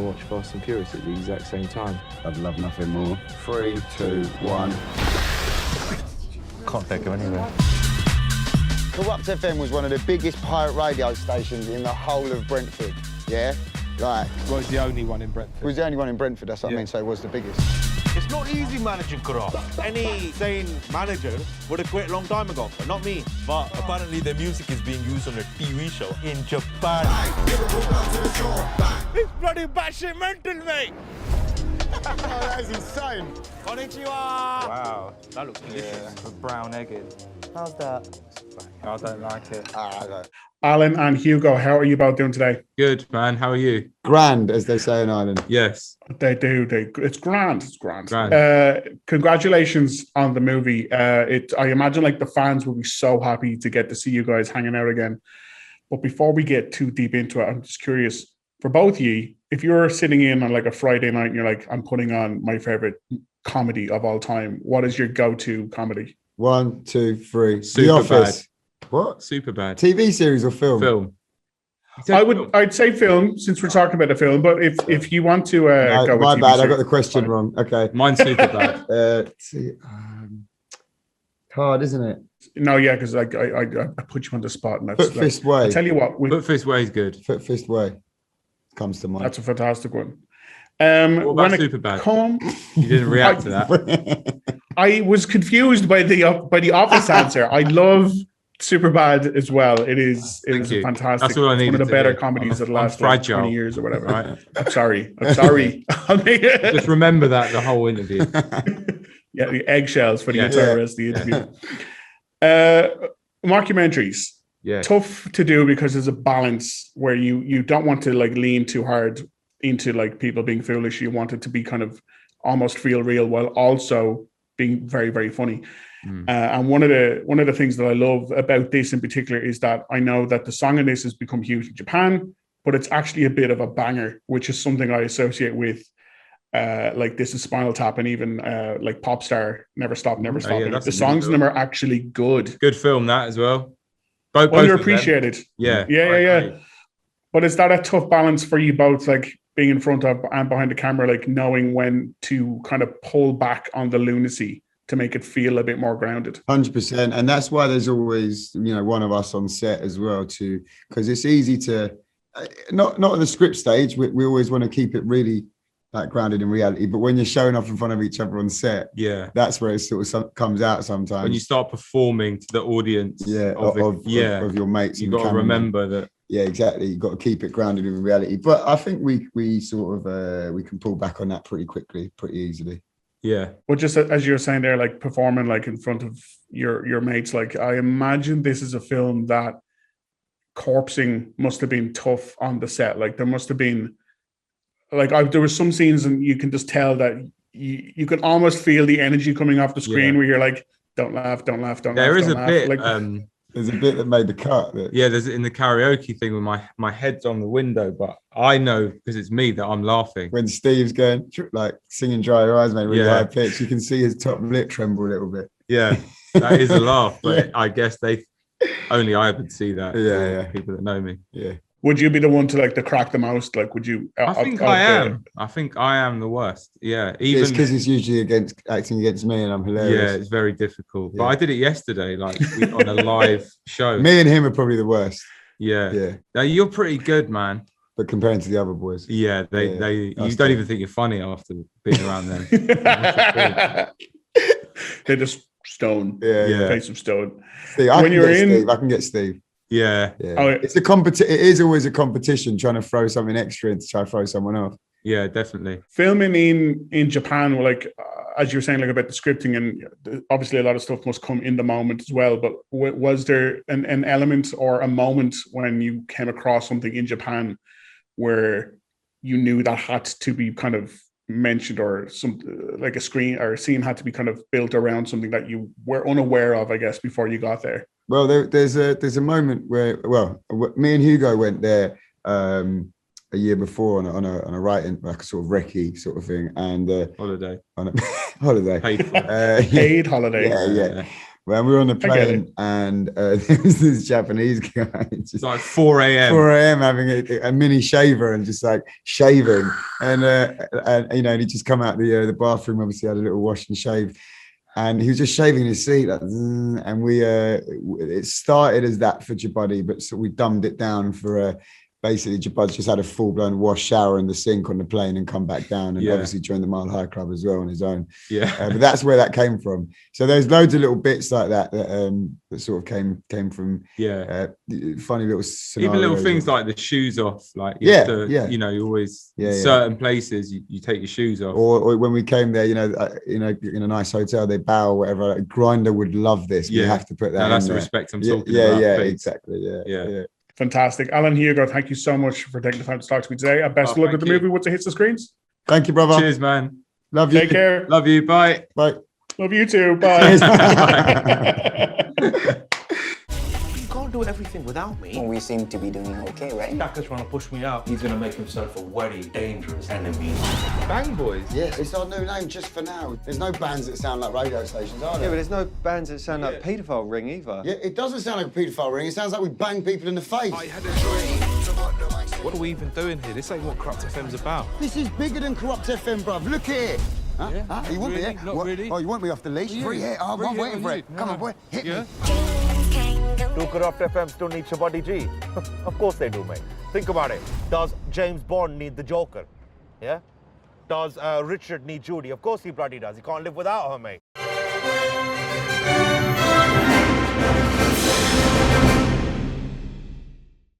watch Fast and Furious at the exact same time. I'd love nothing more. 3, 2, 1. Can't think of anywhere. Corrupt FM was one of the biggest pirate radio stations in the whole of Brentford. Yeah? Like, Well, it's the only one in Brentford. it was the only one in Brentford, that's what I mean, so it was the biggest. It's not easy managing Corrupt. Any sane manager would have quit a long time ago, but not me. But apparently their music is being used on a TV show in Japan. It's bloody batshit mental, mate! Oh, that is insane. Konnichiwa! Wow, that looks delicious. With brown egging. How's that? I don't like it. Allan and Hugo, how are you both doing today? Good, man. How are you? Grand, as they say in Ireland. Yes. They do. It's grand. It's grand. Grand. Congratulations on the movie. I imagine like the fans will be so happy to get to see you guys hanging out again. But before we get too deep into it, I'm just curious for both of you, if you're sitting in on like a Friday night and you're like, I'm putting on my favorite comedy of all time, what is your go-to comedy? 1, 2, 3. Super The Office. Bad. What? Super bad. TV series or film? Film. I'd say film since we're talking about the film, but if you want to No, go with my TV bad, I series, got the question fine. wrong. Okay. Mine's super bad. Hard, isn't it? No, yeah, because I put you on the spot, and that's Foot Fist Way. I tell you what, But Fist Way is good. Foot Fist Way comes to mind. that's a fantastic one. What about Super Bad? You didn't react to that. I was confused by the Office answer. I love Superbad as well. It is Thank you. fantastic. That's all I It's one needed of the to better hear. comedies of the I'm last like, fragile. 20 years or whatever. Right. I'm sorry. Just remember that the whole interview. Yeah, the eggshells for the Yeah. entire rest of the interview. Mockumentaries. Yeah. Tough to do because there's a balance where you don't want to like lean too hard into like people being foolish. You want it to be kind of almost feel real while also being very, very funny. And one of the things that I love about this in particular is that I know that the song in this has become huge in Japan, but it's actually a bit of a banger, which is something I associate with like This Is Spinal Tap and even like Popstar, Never Stop, Never Stop. yeah, that's The a songs in good them are actually good. Good film, that as well. Both Underappreciated. Yeah. Yeah. But is that a tough balance for you both, like being in front of and behind the camera, like knowing when to kind of pull back on the lunacy to make it feel a bit more grounded? 100%. And that's why there's always, one of us on set as well too, because it's easy to, not at the script stage, we always want to keep it really like grounded in reality. But when you're showing off in front of each other on set, Yeah. that's where it sort of comes out sometimes. When you start performing to the audience of your mates. you've and got to cameramen. remember that. Yeah, exactly. You've got to keep it grounded in reality. But I think we sort of we can pull back on that pretty quickly, pretty easily. Yeah. But just as you were saying there, like performing like in front of your mates, like I imagine this is a film that corpsing must have been tough on the set. Like there must have been, like there were some scenes and you can just tell that you can almost feel the energy coming off the screen where you're like, don't laugh, don't laugh, don't laugh. There is don't a laugh. bit. Like, There's a bit that made the cut. There's in the karaoke thing when my head's on the window, but I know because it's me that I'm laughing. When Steve's going like singing Dry Your Eyes, mate, really Yeah. high pitch, you can see his top lip tremble a little bit. Yeah, that is a laugh, but I guess only I would see that. Yeah. People that know me. Yeah. would you be the one to like the crack the most? Like, would you? I think I am. I think I am the worst. Yeah, even It's because it's usually acting against me and I'm hilarious. yeah, it's very difficult. Yeah. But I did it yesterday, like on a live show. Me and him are probably the worst. Yeah. Yeah. Now you're pretty good, man. But comparing to the other boys. Yeah, you don't even think you're funny after being around them. They're just stone. Yeah. Face of stone. Steve, I can get Steve. Yeah. Oh, It's it is always a competition trying to throw something extra in to try to throw someone off. Yeah, definitely. Filming in Japan, like as you were saying, like about the scripting, and obviously a lot of stuff must come in the moment as well. But was there an element or a moment when you came across something in Japan where you knew that had to be kind of mentioned, or some like a screen or a scene had to be kind of built around something that you were unaware of, I guess, before you got there? Well, there's a moment where, me and Hugo went there a year before on a writing, like a sort of recce sort of thing, and Holiday. on a holiday, Paid for. Paid holiday. Yeah. when we were on the I get plane, and there was this Japanese guy, It's like 4 a.m. 4 a.m. having a mini shaver and just like shaving, and you know, and he just come out the bathroom. Obviously, had a little wash and shave, and he was just shaving his seat, like, and we it started as that for Djibouti, but so we dumbed it down for basically Djibouti just had a full-blown wash, shower in the sink on the plane and come back down, and obviously joined the Mile High Club as well on his own. But that's where that came from. So there's loads of little bits like that that sort of came from funny little scenarios. Even little things like the shoes off, like you have to, you know, you always certain places you take your shoes off. Or when we came there, you know, in a nice hotel, they bow or whatever. Like, Grinder would love this. You have to put that. That's in the there. respect I'm talking about. Yeah, exactly. Yeah. Fantastic. Alan, Hugo, thank you so much for taking the time to talk to me today. Best of luck with the movie once it hits the screens. Thank you, brother. Cheers, man. Love you. Take care. Love you. Bye. Bye. Love you too. Bye. You can't do everything without me. Well, we seem to be doing okay, right? Daka's trying to push me out. He's gonna make himself a very dangerous enemy. Bang Boys. Yeah, it's our new name just for now. There's no bands that sound like radio stations, are there? Yeah, but there's no bands that sound like paedophile ring either. Yeah, it doesn't sound like a paedophile ring. It sounds like we bang people in the face. What are we even doing here? This ain't what Corrupt FM's about. This is bigger than Corrupt FM, bruv. Look here. Huh? Yeah, Huh? You want really? me here? Not really. Oh, you want me off the leash? Yeah. Free hit. Oh, Free I'm hit waiting on for you. it. Come on, boy. Hit me. Do Corrupt FM still need Shabadi G? Of course they do, mate. Think about it. Does James Bond need the Joker? Yeah? Does Richard need Judy? Of course he bloody does. He can't live without her, mate.